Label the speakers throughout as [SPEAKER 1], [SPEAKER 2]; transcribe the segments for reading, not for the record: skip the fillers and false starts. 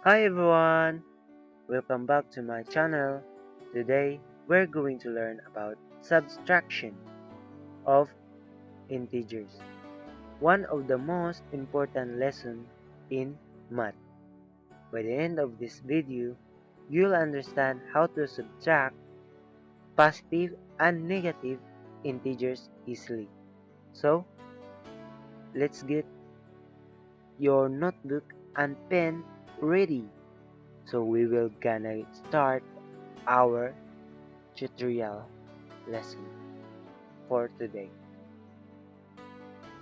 [SPEAKER 1] Hi everyone! Welcome back to my channel. Today, we're going to learn about subtraction of integers, one of the most important lessons in math. By the end of this video, you'll understand how to subtract positive and negative integers easily. So, let's get your notebook and pen ready. So we will gonna start our tutorial lesson for today.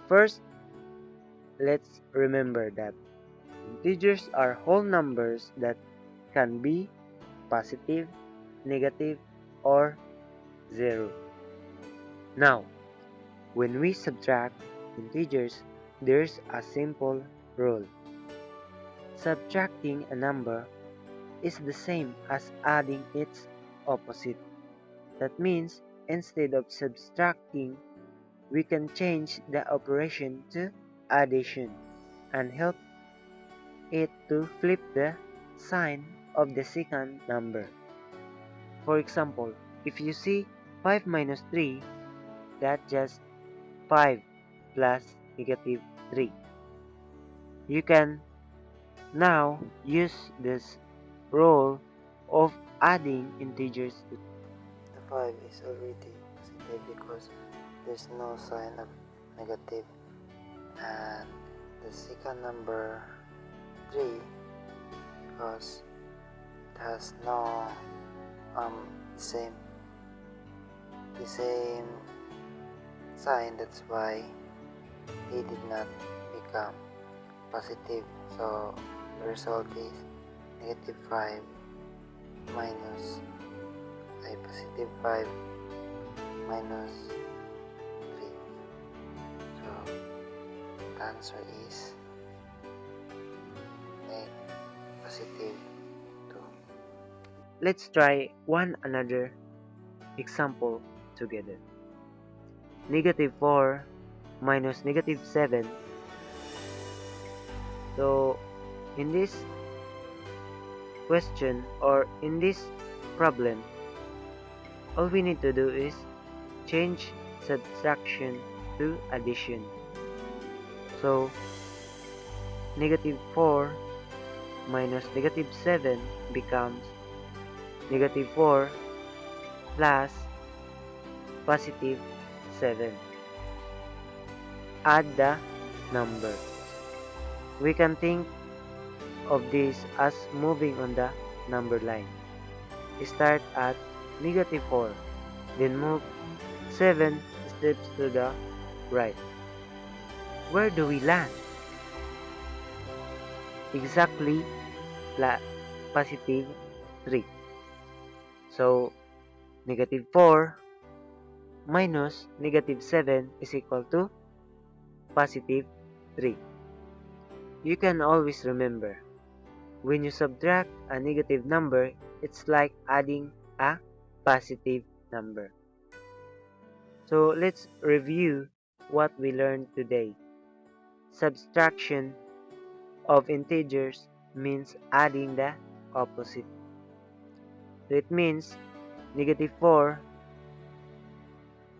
[SPEAKER 1] First, let's remember that integers are whole numbers that can be positive, negative, or zero. Now, when we subtract integers, there's a simple rule. Subtracting a number is the same as adding its opposite. That means instead of subtracting, we can change the operation to addition and help it to flip the sign of the second number. For example, if you see 5 minus 3, that's just 5 plus negative 3. You can now use this rule of adding integers to
[SPEAKER 2] The 5 is already positive because there's no sign of negative, and the second number 3 because it has no same the same sign. That's why it did not become positive. So the result is negative 5 minus positive 5 minus 3. So the answer is positive 2.
[SPEAKER 1] Let's try one another example together. Negative 4 minus negative 7. So in this question or in this problem, all we need to do is change subtraction to addition. So negative 4 minus negative 7 becomes negative 4 plus positive 7. Add the numbers. We can think of this as moving on the number line. Start at negative 4, then move 7 steps to the right. Where do we land? Exactly positive 3. So negative 4 minus negative 7 is equal to positive 3. You can always remember, when you subtract a negative number, it's like adding a positive number. So let's review what we learned today. Subtraction of integers means adding the opposite. So it means negative 4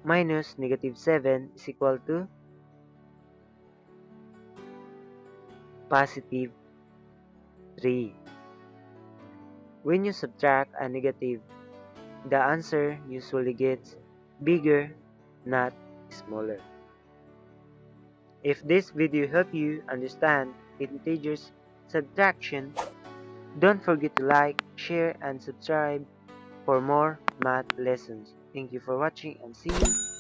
[SPEAKER 1] minus negative 7 is equal to positive 3. When you subtract a negative, the answer usually gets bigger, not smaller. If this video helped you understand integers subtraction, don't forget to like, share, and subscribe for more math lessons. Thank you for watching and see you